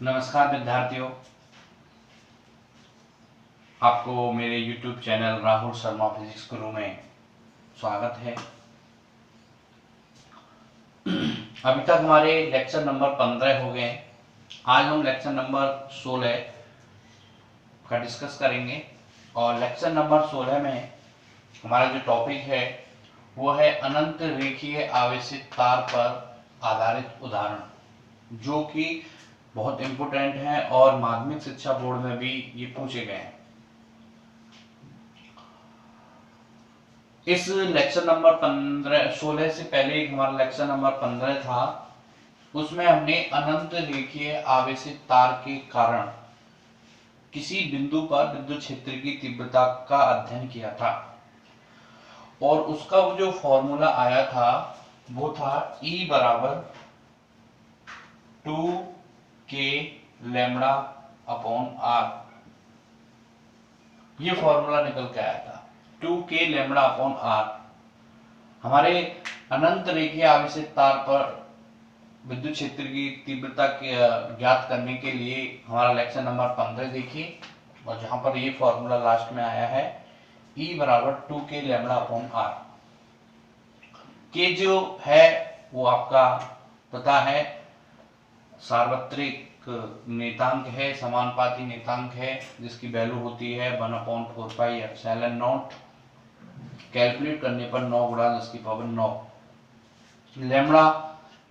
नमस्कार विद्यार्थियों, आपको मेरे YouTube channel Rahul Sharma physics गुरु में स्वागत है। अभी तक हमारे लेक्चर नंबर 15 हो गए। आज हम लेक्चर नंबर 16 का डिस्कस करेंगे और लेक्चर नंबर 16 में हमारा जो टॉपिक है वो है अनंत रेखीय आवेशित तार पर आधारित उदाहरण, जो कि बहुत इंपोर्टेंट है और माध्यमिक शिक्षा बोर्ड में भी ये पूछे गए हैं। इस लेक्चर नंबर 16 से पहले एक हमारा लेक्चर नंबर 15 था, उसमें हमने अनंत रेखीय आवेशित तार के कारण किसी बिंदु पर विद्युत क्षेत्र की तीव्रता का अध्ययन किया था और उसका जो फॉर्मूला आया था वो था E बराबर 2k लैम्बडा अपॉन r। ये फॉर्मूला निकल के आया था 2k लैम्बडा अपॉन r। हमारे अनंत रेखीय आवेशित तार पर विद्युत क्षेत्र की तीव्रता ज्ञात करने के लिए हमारा लेक्चर नंबर 15 देखिए, और जहां पर ये फॉर्मूला लास्ट में आया है E बराबर 2k लैम्बडा अपॉन r। के जो है वो आपका पता है, सार्वत्रिक नेतांक है, समानुपाती नेतांक है, जिसकी वैल्यू होती है 1/4πε0। कैलकुलेट करने पर 9 गुणा 10⁹ लैम्बडा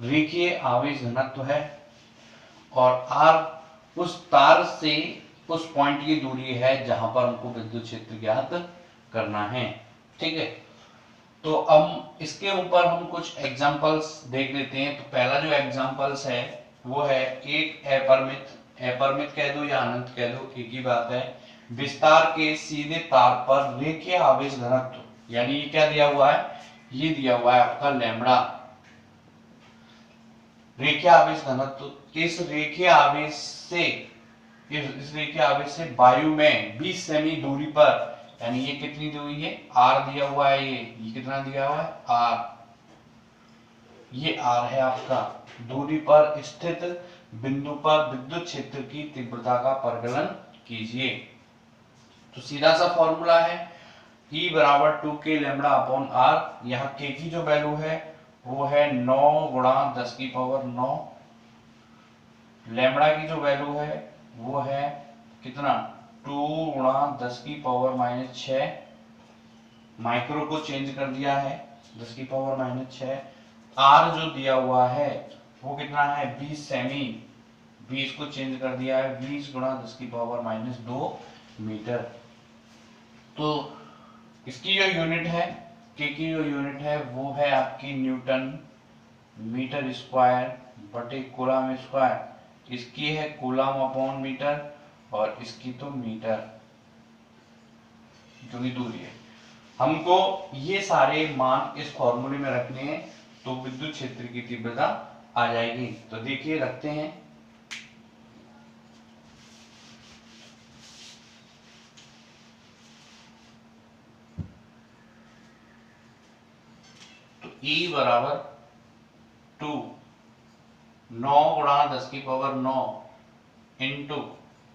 रेखीय आवेश घनत्व है और r उस तार से उस पॉइंट की दूरी है जहां पर हमको विद्युत क्षेत्र ज्ञात करना है। ठीक है, तो अब इसके ऊपर हम कुछ एग्जांपल्स देख लेते हैं। तो पहला जो एग्जांपल्स है वो है एक अपरिमित कह दो या अनंत कह दो, एक ही बात है, विस्तार के सीधे तार पर रेखीय आवेश घनत्व, यानी ये क्या दिया हुआ है, ये दिया हुआ है आपका लैम्बडा रेखीय आवेश घनत्व। इस रेखीय आवेश से वायु में 20 सेमी दूरी पर, यानी ये कितनी दूरी है, r दिया हुआ है, ये कितना दिया हुआ है, r, ये r है आपका, दूरी पर स्थित बिंदु पर विद्युत क्षेत्र की तीव्रता का परिकलन कीजिए। तो सीधा सा फॉर्मूला है E बराबर 2k लैम्बडा अपॉन r। यहाँ k की जो वैल्यू है वो है 9 गुणा 10⁹ लैम्बडा की जो वैल्यू है वो है कितना, 2 गुणा 10⁻⁶। माइक्रो को चेंज कर दिया है 10⁻⁶। r जो दिया हुआ है वो कितना है, 20 सेमी, 20 को चेंज कर दिया है 20 गुणा 10⁻² मीटर। तो इसकी जो यूनिट है, के की जो यूनिट है वो है आपकी न्यूटन मीटर स्क्वायर बटे कूलम स्क्वायर। इसकी है कूलम अपॉन मीटर और इसकी तो मीटर, जो भी दूरी है। हमको ये सारे मान इस फॉर्मूले में रखने हैं तो विद्युत क्षेत्र की तीव्रता आ जाएगी। तो देखिए रखते हैं, तो E बराबर 9 गुणा 10⁹ इंटू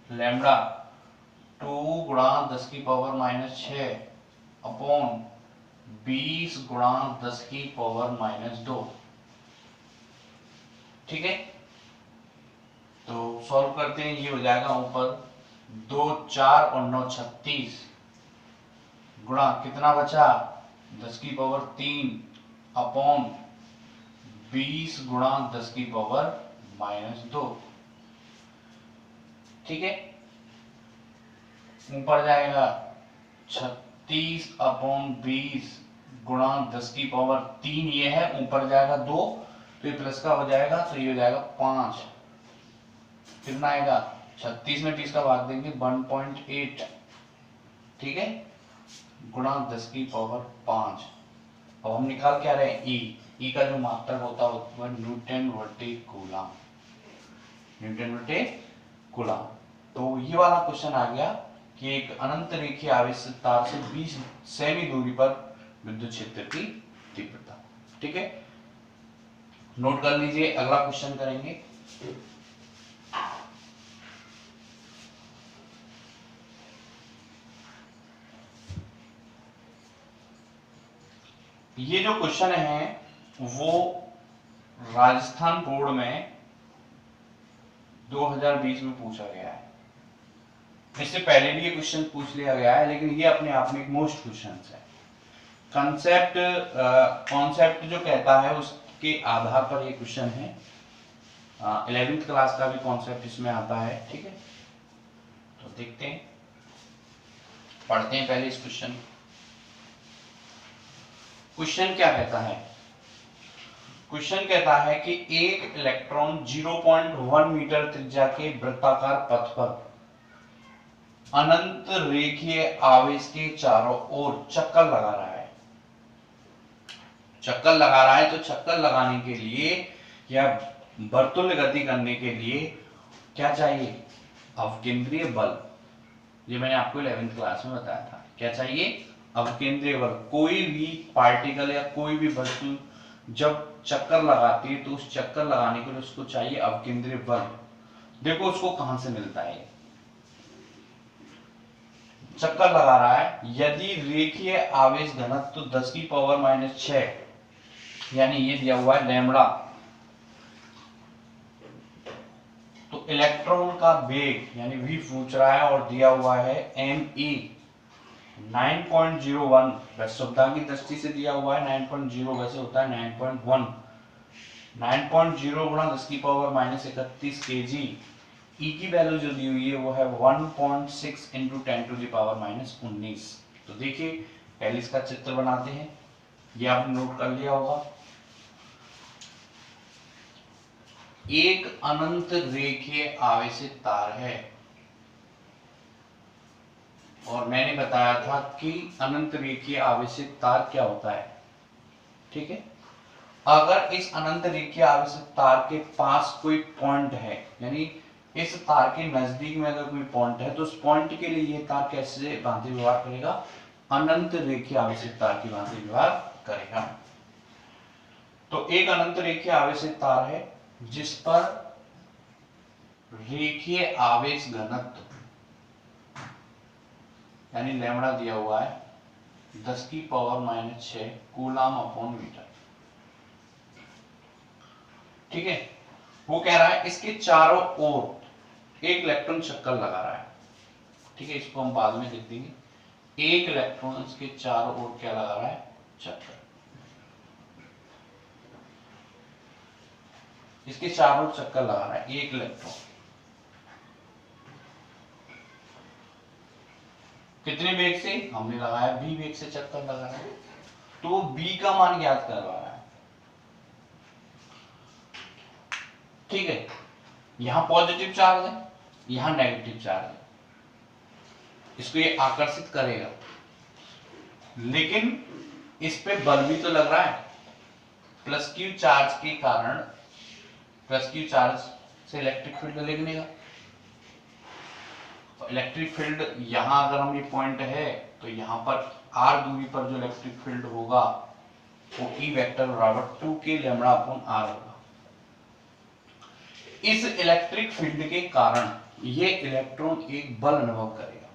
लैम्बडा 2 गुणा 10⁻⁶ अपॉन 20 गुणा 10⁻²। ठीक है, तो सॉल्व करते हैं, ये हो जाएगा ऊपर 2 4 और 9 36 गुणा कितना बचा 10⁻³ अपॉन 20 गुणा 10⁻²। ठीक है, ऊपर जाएगा 36 अपॉन 20 गुणा 10⁻³ ये है, ऊपर जाएगा 2 तो ये प्लस का हो जाएगा, तो ये हो जाएगा 5। कितना आएगा, 36 में 20 का भाग देंगे 1.8। ठीक है, गुणा 10⁵। अब हम निकाल क्या रहे हैं, ई का जो मात्रक होता है वो न्यूटन बटे कूलम, न्यूटन बटे कूलम। तो ये वाला क्वेश्चन आ गया कि एक अनंत रेखीय आवेशित तार से 20 सेमी दूरी पर विद्युत क्षेत्र की तीव्रता। ठीक है, नोट कर लीजिए, अगला क्वेश्चन करेंगे। ये जो क्वेश्चन है वो राजस्थान बोर्ड में 2020 में पूछा गया है। इससे पहले भी ये क्वेश्चन पूछ लिया गया है, लेकिन ये अपने आप में एक मोस्ट क्वेश्चन है। कॉन्सेप्ट जो कहता है उसके आधार पर ये क्वेश्चन है। 11th क्लास का भी कॉन्सेप्ट इसमें आता है। ठीक है, तो देखते हैं, पढ़ते हैं पहले इस क्वेश्चन। क्वेश्चन क्या कहता है? क्वेश्चन कहता है कि एक इलेक्ट्रॉन 0.1 मीटर त्रिज्या के वृत्ताकार पथ पर अनंत रेखीय आवेश के चारों ओर चक्कर लगा रहा है। चक्कर लगा रहा है तो चक्कर लगाने के लिए या वर्तुल गति करने के लिए क्या चाहिए? अवकेंद्रीय बल। ये मैंने आपको 11th क्लास में बताया था। क्या चाहिए? अवकेंद्रीय बल। कोई भी पार्टिकल या कोई भी वस्तु जब चक्कर लगाती है तो उस चक्कर लगाने के लिए उसको चाहिए अवकेंद्रीय बल। देखो उसको कहां से मिलता है। चक्कर लगा रहा है, यदि रेखीय आवेश घनत्व 10 की पावर -6 यानी ये दिया हुआ है लैम्बडा, तो इलेक्ट्रॉन का वेग यानी v पूछ रहा है और दिया हुआ है me 9.01, वैश्यता की दृष्टि से दिया हुआ है 9.0, वैसे होता है 9.1। 9.0 गुणा 10 की पावर -31 kg। E की वैल्यू जो दी हुई है वो है 1.6 इंटू 10 टू द पावर -19। तो देखिए पहले इसका चित्र बनाते हैं, ये आपने नोट कर लिया होगा। एक अनंत रेखीय आवेशित तार है और मैंने बताया था कि अनंत रेखीय आवेशित तार क्या होता है। ठीक है, अगर इस अनंत रेखीय आवेशित तार के पास कोई पॉइंट है, यानी इस तार के नजदीक में अगर कोई पॉइंट है तो उस पॉइंट के लिए ये तार कैसे भांति व्यवहार करेगा? अनंत रेखीय आवेशित तार की भांति व्यवहार करेगा। तो एक अनंत रेखीय आवेशित तार है जिस पर रेखीय आवेश घनत्व यानी लैम्बडा दिया हुआ है 10 की पावर -6 कूलम अपॉन मीटर। ठीक है, वो कह रहा है इसके चारों ओर एक इलेक्ट्रॉन चक्कर लगा रहा है। ठीक है, इसको हम बाद में लिख देंगे। एक इलेक्ट्रॉन इसके चारों ओर क्या लगा रहा है? चक्कर। इसके चारों ओर चक्कर लगा रहा है एक इलेक्ट्रॉन। कितने वेग से? हमने लगाया v वेग से चक्कर लगा रहा है, तो b का मान ज्ञात करवा रहा है। ठीक है, यहां पॉजिटिव चार्ज है, यहां नेगेटिव चार्ज है, इसको ये आकर्षित करेगा, लेकिन इस पे बल भी तो लग रहा है। प्लस क्यू चार्ज के कारण, प्लस क्यू चार्ज से इलेक्ट्रिक फील्ड लगेगा। इलेक्ट्रिक फील्ड यहां अगर हम ये पॉइंट है तो यहां पर r दूरी पर जो इलेक्ट्रिक फील्ड होगा वो E वेक्टर बराबर 2k लैम्बडा अपॉन r होगा। इस इलेक्ट्रिक फील्ड के कारण ये इलेक्ट्रॉन एक बल अनुभव करेगा।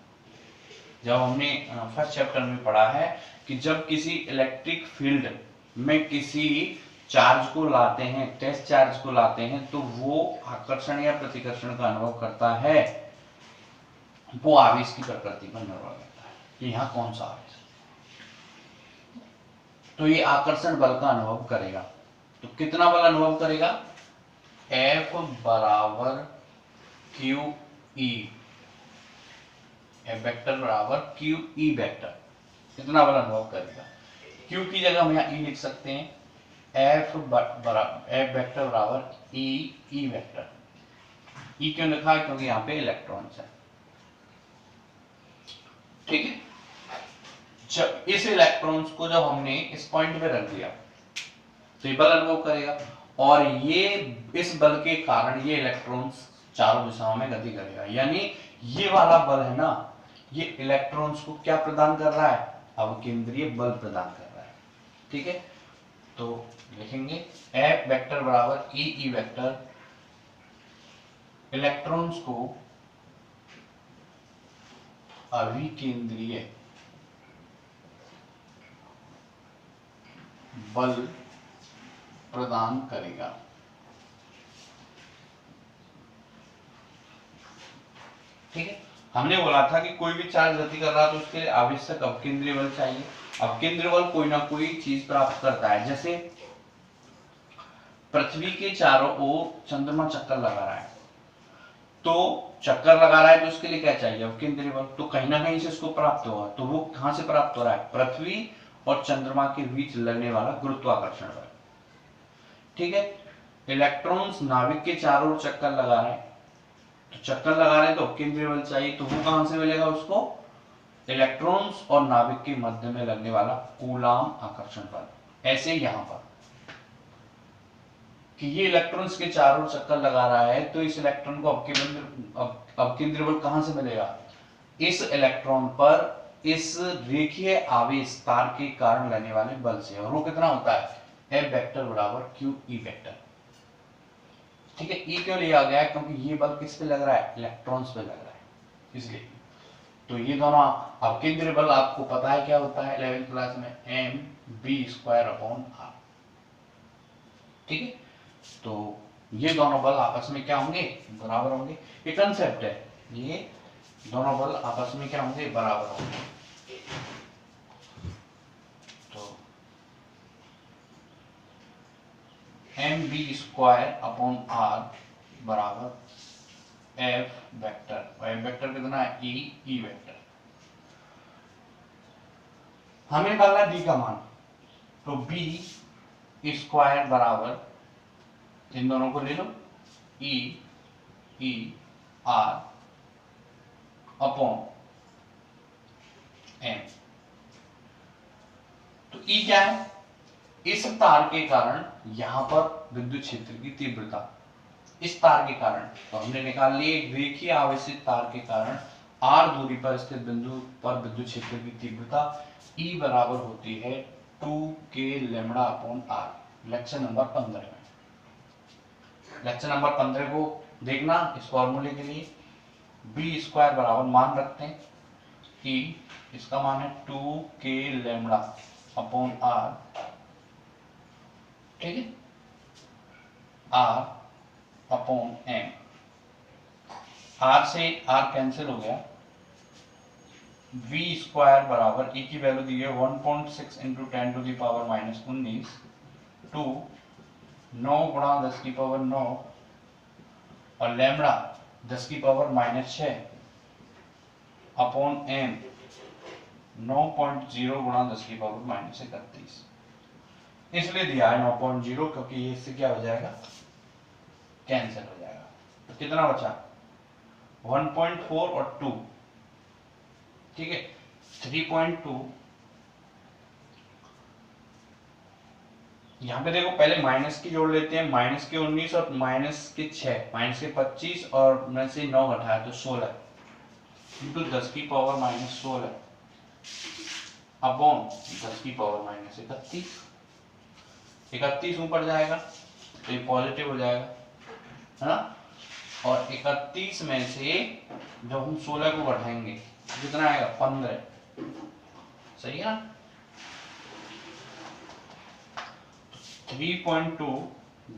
जब हमने फर्स्ट चैप्टर में पढ़ा है कि जब किसी इलेक्ट्रिक फील्ड में किसी चार्ज को लाते हैं, टेस्ट चार्ज को लाते हैं, तो वो आकर्षण या प्रतिकर्षण का अनुभव करता है। वो आवेश की प्रकृति पर निर्भर करता है कि यहाँ कौन सा आवेश, तो ये आकर्षण बल का अनुभव करेगा। तो कितना बल अनुभव करेगा? F बराबर क्यू ई, F वेक्टर बराबर क्यू ई वेक्टर, कितना बल अनुभव करेगा? Q की जगह हम यहाँ E लिख सकते हैं, F वेक्टर बराबर ई वेक्टर। E क्यों लिखा है? क्योंकि यहाँ पे इलेक्ट्रॉन्स है। ठीक है, जब इस इलेक्ट्रॉन्स को जब हमने इस पॉइंट पे रख दिया तो ये बल अनुभव करेगा, और ये इस बल के कारण ये इलेक्ट्रॉन्स चारों दिशाओं में गति करेगा। यानी ये वाला बल है ना, ये इलेक्ट्रॉन्स को क्या प्रदान कर रहा है? अवकेंद्रीय बल प्रदान कर रहा है। ठीक है, तो लिखेंगे F वेक्टर बराबर ई वेक्टर, इलेक्ट्रॉन्स को अभिकेंद्रीय बल प्रदान करेगा। ठीक है, हमने बोला था कि कोई भी चार्ज गति कर रहा है तो उसके लिए आवश्यक अपकेंद्रीय बल चाहिए। अपकेंद्रीय बल कोई ना कोई चीज प्राप्त करता है। जैसे पृथ्वी के चारों ओर चंद्रमा चक्कर लगा रहा है, तो चक्कर लगा रहा है तो उसके लिए क्या चाहिए? अपकेंद्रीय बल। तो कहीं ना कहीं से उसको प्राप्त होगा, तो वो कहां से प्राप्त हो रहा है? पृथ्वी और चंद्रमा के बीच लगने वाला गुरुत्वाकर्षण बल। ठीक है, इलेक्ट्रॉन्स नाभिक के चारों ओर चक्कर लगा रहे हैं, तो चक्कर लगा रहे हैं तो अपकेंद्रीय बल चाहिए, तो वो कहां से मिलेगा उसको? इलेक्ट्रॉन्स और नाभिक के मध्य में लगने वाला कूलाम आकर्षण बल। ऐसे यहां पर कि ये इलेक्ट्रॉन्स के चारों ओर चक्कर लगा रहा है, तो इस इलेक्ट्रॉन को अपकेंद्रीय बल कहां से मिलेगा? इस इलेक्ट्रॉन पर इस रेखीय आवेश तार के कारण लगने वाले बल से। और वो कितना होता है? F वेक्टर बराबर Q E वेक्टर। ठीक है, E क्यों लिया गया है? क्योंकि ये बल किस पे लग रहा है? इलेक्ट्रॉन्स पे लग रहा है, इसलिए। तो ये दोनों अपकेंद्रीय बल आपको पता है क्या होता है 11th क्लास में? mv²/r। ठीक है, तो ये दोनों बल आपस में क्या होंगे? बराबर होंगे। ये कंसेप्ट है, ये दोनों बल आपस में क्या होंगे? बराबर होंगे। तो mv²/r बराबर F वेक्टर, और F वेक्टर कितना है? E vector. हमें निकालना है D का मान, तो b² बराबर, इन दोनों को ले लो, E R अपॉन M। तो E क्या है? इस तार के कारण यहां पर विद्युत क्षेत्र की तीव्रता, इस तार के कारण, तो हमने निकाल ली एक रेखीय आवेशित तार के कारण r दूरी पर स्थित बिंदु पर विद्युत क्षेत्र की तीव्रता E बराबर होती है 2k λ/r। लेक्चर नंबर 15 में, लेक्चर नंबर 15 को देखना इस फॉर्मूले के लिए। b² बराबर मान रखते हैं E, इसका मान है 2k λ/r। ठीक है, r अपॉन m। r से r कैंसिल हो गया, v² बराबर E की वैल्यू दी है 1.6 × 10⁻⁻19 टू 9 × 10⁻9 और लैम्बडा 10⁻⁻6 अपॉन m 9.0 × 10⁻31। इसलिए दिया है 9.0 क्योंकि ये इससे क्या हो जाएगा? कैंसिल हो जाएगा। तो कितना बचा? 1.4 और 2। ठीक है, 3.2। यहां पे देखो, पहले माइनस की जोड़ लेते हैं, माइनस के 19 और माइनस के 6, माइनस के 25 और में से 9 घटाया तो 16 इंटू 10⁻⁻16 अपॉन 10⁻⁻31। 31 ऊपर जाएगा तो ये पॉजिटिव हो जाएगा, है ना? और 31 में से जब हम 16 को बढ़ाएंगे कितना आएगा? 15। सही है ना? 3.2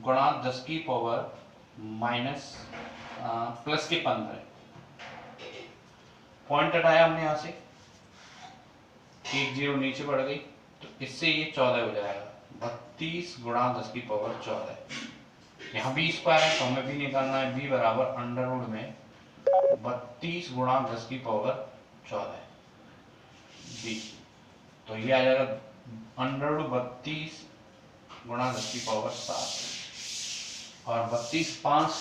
गुणा 10⁻⁻+ के 15। पॉइंट हटाया हमने यहां से, एक 0 नीचे बढ़ गई, तो इससे ये 14 हो जाएगा। 32 गुणा 10⁻14। यहाँ b² है तो हमें b निकालना है। b बराबर अंडरवुड में 32 गुणा 10⁻14 b, तो ये आ जाएगा अंडरवुड 32 गुणा 10⁻7 और 32 5।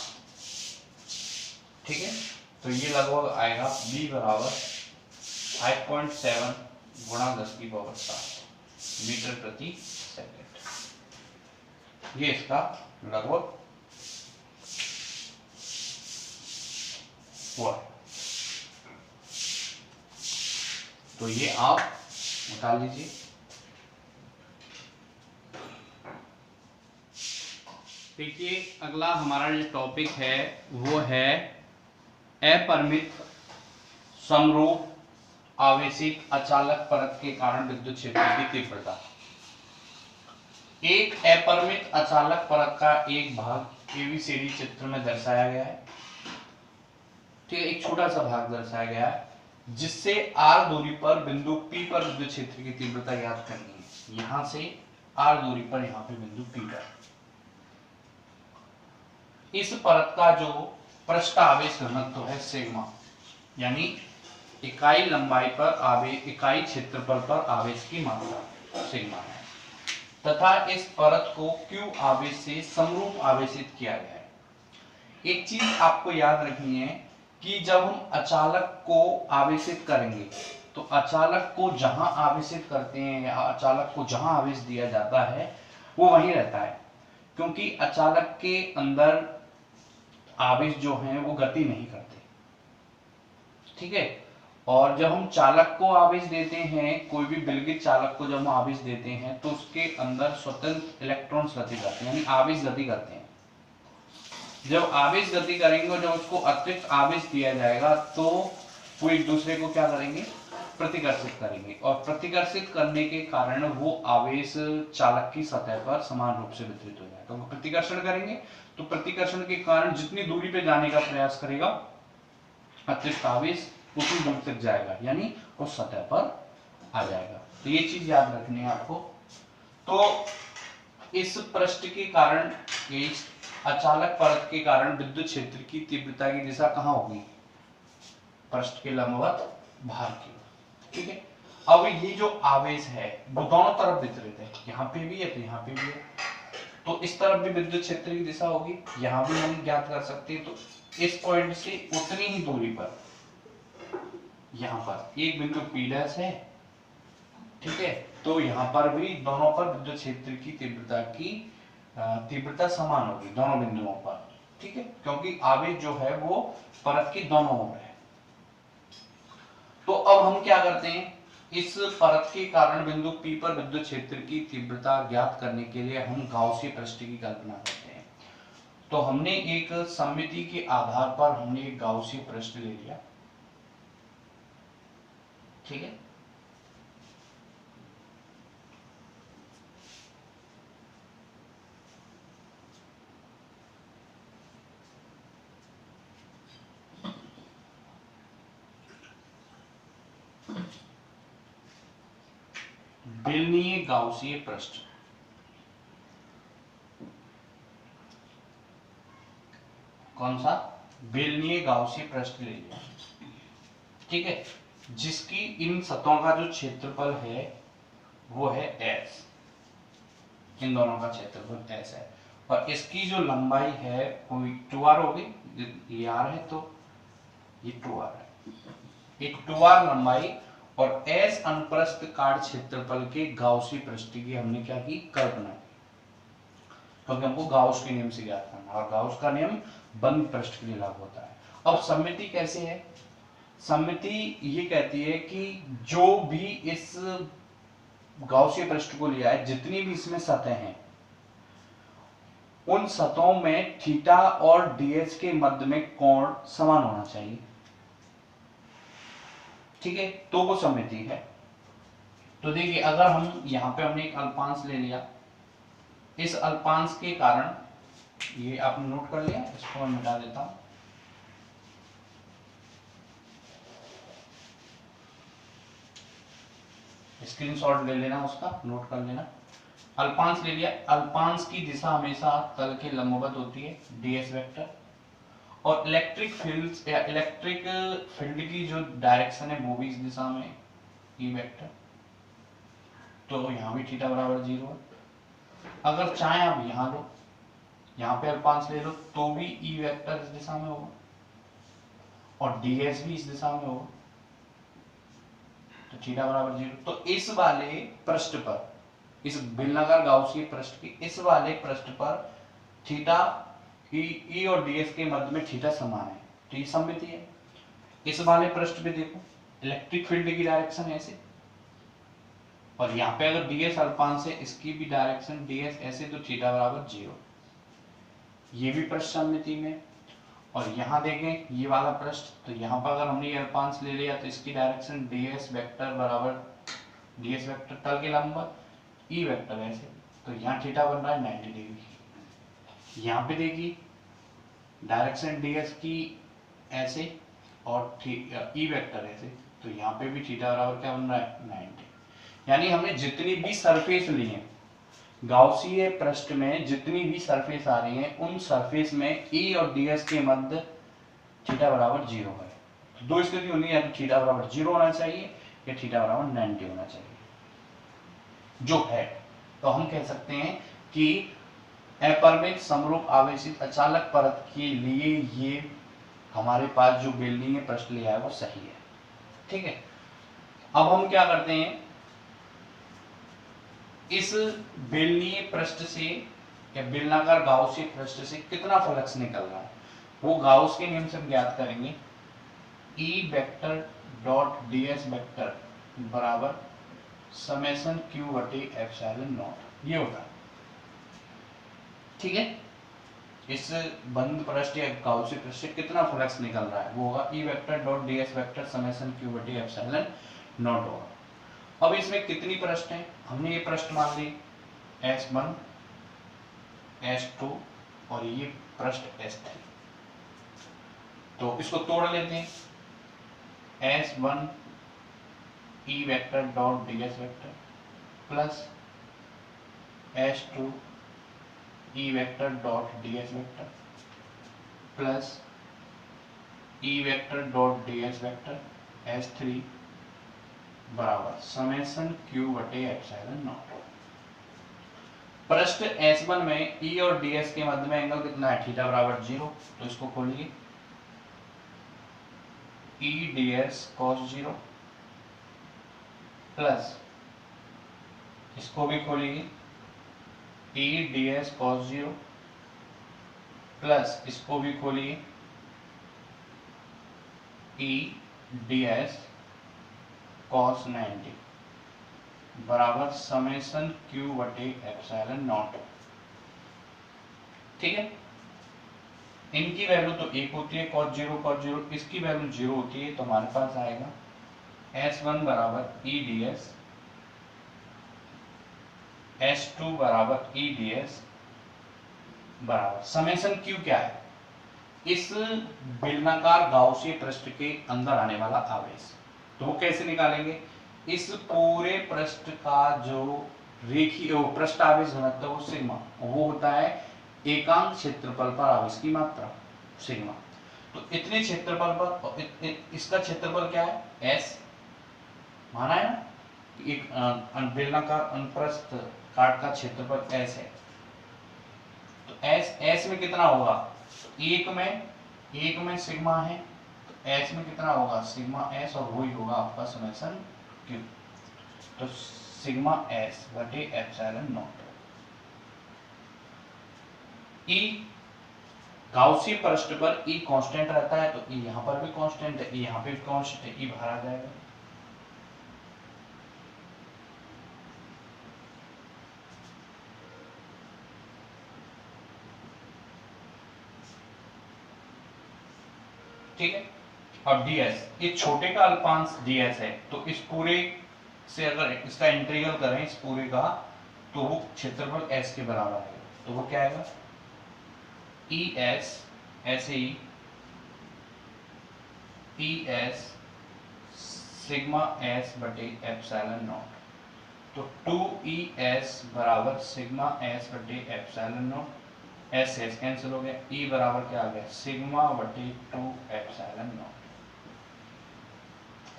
ठीक है, तो ये लगभग आएगा b बराबर 5.7 गुणा 10⁻7 मीटर प्रति सेकंड। ये इसका लगभग हुआ। तो ये आप निकाल लीजिए। देखिए, अगला हमारा जो टॉपिक है वो है अपरिमित समरूप आवेशित अचालक परत के कारण विद्युत क्षेत्र की तीव्रता। एक अपरिमित अचालक परत का एक भाग एबीसीडी चित्र में दर्शाया गया है। ठीक है, एक छोटा सा भाग दर्शाया गया है जिससे r दूरी पर बिंदु P पर विद्युत क्षेत्र की तीव्रता ज्ञात करनी है। यहां से r दूरी पर यहां पे बिंदु P पर इस परत का जो पृष्ठ आवेश घनत्व है सिग्मा, यानी इकाई लंबाई पर आवेश, इकाई क्षेत्रफल पर आवेश की मात्रा सिग्मा है, तथा इस परत को Q आवेश से समरूप आवेशित किया गया है। एक चीज आपको याद रखनी है कि जब हम अचालक को आवेशित करेंगे तो अचालक को जहां आवेशित करते हैं या अचालक को जहां आवेश दिया जाता है वो वहीं रहता है, क्योंकि अचालक के अंदर आवेश जो हैं वो गति नहीं करते। ठीक है, और जब हम चालक को आवेश देते हैं, कोई भी विलगित चालक को जब हम आवेश देते हैं तो उसके अंदर स्वतंत्र इलेक्ट्रॉन्स गति करते हैं, यानी आवेश गति करते हैं। जब आवेश गति करेंगे और जब उसको अतिरिक्त आवेश दिया जाएगा तो वो एक दूसरे को क्या करेंगे, प्रतिकर्षित करेंगे, और प्रतिकर्षित करने के कारण वो आवेश चालक की सतह पर समान रूप से वितरित हो जाएगा। वो प्रतिकर्षण करेंगे तो प्रतिकर्षण के कारण जितनी दूरी पे जाने का प्रयास करेगा अतिरिक्त आवेश उतनी दूर तक जाएगा, यानी उस सतह पर आ जाएगा। तो ये चीज याद रखनी है आपको। तो इस पृष्ठ के कारण, इस अचालक परत के कारण विद्युत क्षेत्र की तीव्रता की दिशा कहां होगी, पृष्ठ के लंबवत भार की। ठीक है, अब ये जो आवेश है वो दोनों तरफ वितरित है, यहाँ पे भी है तो यहाँ पे भी है, तो इस तरफ भी विद्युत क्षेत्र की दिशा होगी, यहाँ भी हम ज्ञात कर सकते हैं। तो इस पॉइंट से उतनी ही दूरी पर यहाँ पर एक बिंदु P' है। ठीक है, तो यहाँ पर भी दोनों पर विद्युत क्षेत्र की तीव्रता समान होगी दोनों बिंदुओं पर। ठीक है, क्योंकि आवेश जो है वो परत के दोनों ओर है। तो अब हम क्या करते हैं, इस परत के कारण बिंदु P पर विद्युत क्षेत्र की तीव्रता ज्ञात करने के लिए हम गाउसीय पृष्ठ की कल्पना करते हैं। तो हमने एक सममिति के आधार पर हमने एक गाउसीय पृष्ठ ले लिया। ठीक है, बेलनीय गाउसीय पृष्ठ। कौन सा, बेलनीय गाउसीय पृष्ठ ले लिया। ठीक है, जिसकी इन सतहों का जो क्षेत्रफल है वो है S, इन दोनों का क्षेत्रफल S है, और इसकी जो लंबाई है वो 2r होगी, ये r है तो ये 2r है, एक 2r लंबाई, और S अनुप्रस्थ काट क्षेत्रफल के गाउसी पृष्ठ की हमने क्या की, कल्पना की, क्योंकि हमको गाउस के नियम से ज्ञात करना, और गाउस का नियम बंद पृष्ठ के लिए लागू होता है। अब सममिति कैसे है, सममिति ये कहती है कि जो भी इस गाउसीय पृष्ठ को लिया है, जितनी भी इसमें सतह हैं, उन सतहों में थीटा और डीएच के मध्य में कोण समान होना चाहिए। ठीक है, तो वो सममिति है। तो देखिए, अगर हम यहां पे हमने एक अल्पांश ले लिया, इस अल्पांश के कारण, ये आपने नोट कर लिया, इसको मैं मिटा देता हूं, स्क्रीनशॉट ले लेना, उसका नोट कर लेना। अल्पांश ले लिया, अल्पांश की दिशा हमेशा तल के लंबवत होती है, ds वेक्टर, और इलेक्ट्रिक फील्ड या इलेक्ट्रिक फील्ड की जो डायरेक्शन है वो भी इस दिशा में, E वेक्टर। तो यहाँ भी थीटा बराबर 0 है। अगर चाहे आप यहाँ लो, यहाँ पे अल्पांश ले लो तो भी E वेक्टर इस दिशा में होगा और ds भी इस दिशा में होगा, तो थीटा बराबर 0। तो इस वाले पृष्ठ पर, इस बेलनाकार गाउसीय पृष्ठ की इस वाले पृष्ठ पर थीटा, ई और डीएस के मध्य में थीटा समान है, तो ये सममिति है। इस वाले पृष्ठ पे देखो, इलेक्ट्रिक फील्ड की डायरेक्शन ऐसे, और यहाँ पे अगर डीएस अल्पांश है, इसकी भी डायरेक्शन डीएस ऐसे, तो थीटा बराबर 0। ये भी पृष्ठ सममिति में। और यहाँ देखें ये वाला पृष्ठ, तो यहाँ पर अगर हमने ये अल्पांश ले लिया तो इसकी डायरेक्शन डीएस वेक्टर बराबर, डीएस वेक्टर तल के लंबवत, ई वेक्टर ऐसे, तो यहाँ थीटा बन रहा है 90 डिग्री। यहाँ पे देखिए डायरेक्शन ds की ऐसे और ई वेक्टर ऐसे, तो यहाँ पे भी थीटा बराबर क्या बन रहा है 90। यानी हमने जितनी भी सरफेस ली है गाउसीय पृष्ठ में, जितनी भी सरफेस आ रही है उन सरफेस में ई और ds के मध्य थीटा बराबर 0 है। तो दो स्थिति होनी है, तो थीटा बराबर 0 होना चाहिए या थीटा बराबर 90 होना चाहिए, जो है। तो हम कह सकते हैं कि अपरिमित समरूप आवेशित अचालक परत के लिए ये हमारे पास जो बेलनीय पृष्ठ लिया है वो सही है। ठीक है, अब हम क्या करते हैं, इस बेलनीय पृष्ठ से या बेलनाकार गाउसीय पृष्ठ से कितना फ्लक्स निकल रहा है वो गाउस के नियम से हम ज्ञात करेंगे। E vector dot ds vector बराबर समेशन q बटे एप्सिलॉन नॉट, ये होता है। ठीक है, इस बंद पृष्ठ या गाउसीय पृष्ठ से कितना फ्लक्स निकल रहा है वो होगा E vector dot ds vector summation q बटे एप्सिलॉन नॉट होगा। अब इसमें कितनी पृष्ठ हैं, हमने ये पृष्ठ मान ली S1 S2 और ये पृष्ठ S3, तो इसको तोड़ लेते हैं। S1 E vector dot ds vector plus S2 E vector dot ds vector plus E vector dot ds vector S3 बराबर समेशन q बटे एप्सिलॉन नॉट। पृष्ठ S1 में E और ds के मध्य में एंगल कितना है, थीटा बराबर 0, तो इसको खोलिए E ds cos 0 प्लस इसको भी खोलिए E ds cos 0 प्लस इसको भी खोलिए E ds cos 90 बराबर समेशन q बटे एप्सिलॉन नॉट। ठीक है, इनकी वैल्यू तो 1 होती है, cos 0 इसकी वैल्यू 0 होती है, तो हमारे पास आएगा S1 बराबर E ds, S2 बराबर E ds बराबर समेशन q क्या है, इस बेलनाकार गाउसीय पृष्ठ के अंदर आने वाला आवेश। तो वो कैसे निकालेंगे, इस पूरे पृष्ठ का जो रेखीय पृष्ठ आवेश घनत्व वो सिग्मा, वो होता है एकांक क्षेत्रफल पर आवेश की मात्रा सिग्मा। तो इतने क्षेत्रफल पर इसका क्षेत्रफल क्या है, S माना है ना, एक बेलनाकार अनुप्रस्थ काट का क्षेत्रफल S है, तो S में कितना होगा, एक में सिग्मा है, तो S में कितना होगा सिग्मा S और वही होगा आपका समेशन Q, तो सिग्मा S बटे एप्सिलॉन नॉट। E गाउसी पृष्ठ पर E कांस्टेंट रहता है, तो E यहाँ पर भी कांस्टेंट है, E यहाँ पे भी कांस्टेंट है, E बाहर आ जाएगा। ठीक है, अब ds, ये छोटे का अल्पांश ds है, तो इस पूरे से अगर इसका इंटीग्रल करें इस पूरे का, तो वो क्षेत्रफल S के बराबर है, तो वो क्या आएगा ES ऐसे ही ES सिग्मा S बटे एप्सिलॉन नॉट, तो 2ES बराबर सिग्मा S बटे एप्सिलॉन नॉट, S कैंसिल हो गया, E बराबर क्या आ गया सिग्मा बटे 2 एप्सिलॉन नॉट।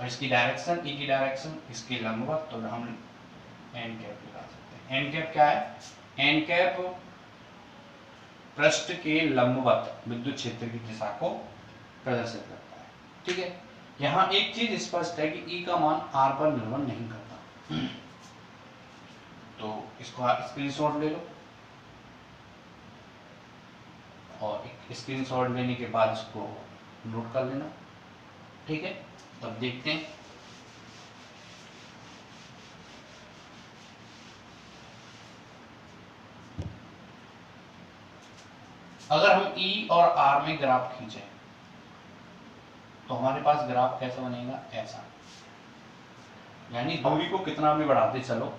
और इसकी डायरेक्शन, E की डायरेक्शन इसके लंबवत, तो हम एन कैप लगा सकते हैं। एन कैप क्या है, एन कैप पृष्ठ के लंबवत विद्युत क्षेत्र की दिशा को प्रदर्शित करता है। ठीक है, यहाँ एक चीज स्पष्ट है कि E का मान R पर निर्भर नहीं करता, तो इसको स्क्रीनशॉट ले लो और स्क्रीनशॉट लेने के बाद इसको नोट कर लेना। ठीक है, तब देखते हैं। अगर हम E और R में ग्राफ खींचे तो हमारे पास ग्राफ कैसा बनेगा, ऐसा, यानी दूरी को कितना भी बढ़ाते चलो,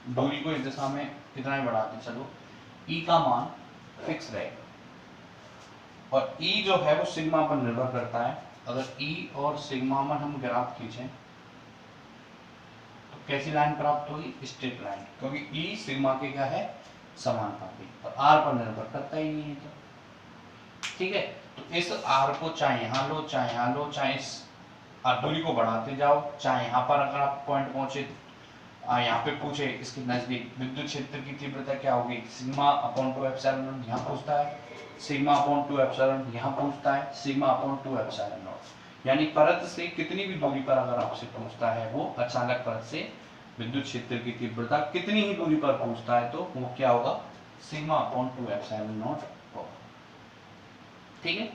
दूरी को इस दिशा में कितना ही बढ़ाते चलो, ई का मान फिक्स रहेगा, और ई जो है वो सिग्मा पर निर्भर करता है। अगर ई और सिग्मा में हम ग्राफ खींचें तो कैसी लाइन प्राप्त होगी, स्ट्रेट लाइन, क्योंकि ई सिग्मा के क्या है, समानुपाती, और आर पर निर्भर करता ही नहीं है। तो ठीक है, तो इस आर को चाहे यहाँ लो चाहे यहाँ लो, चाहे इस दूरी को बढ़ाते जाओ, चाहे यहाँ पर अगर आप पॉइंट पहुंचे यहाँ पे पूछे इसके नजदीक विद्युत क्षेत्र की तीव्रता क्या होगी, सिग्मा अपॉन 2 एप्सिलॉन नॉट यहाँ पूछता है, सिग्मा अपॉन 2 एप्सिलॉन यहाँ पूछता है, सिग्मा अपॉन 2 एप्सिलॉन नॉट, यानी परत से कितनी भी दूरी पर अगर आपसे पूछता है वो अचानक परत से विद्युत क्षेत्र की तीव्रता कितनी ही दूरी पर पूछता है तो वो क्या होगा, सिग्मा अपॉन 2 एप्सिलॉन नॉट होगा। ठीक है,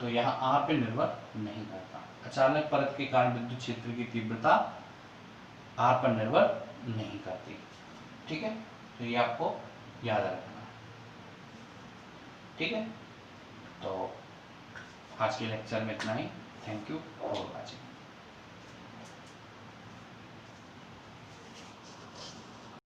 तो यहाँ आर पे निर्भर नहीं करता, अचानक परत के कारण विद्युत क्षेत्र की तीव्रता आर पर निर्भर नहीं करती। ठीक है, तो ये आपको याद रखना। ठीक है, तो आज के लेक्चर में इतना ही। Thank you for watching.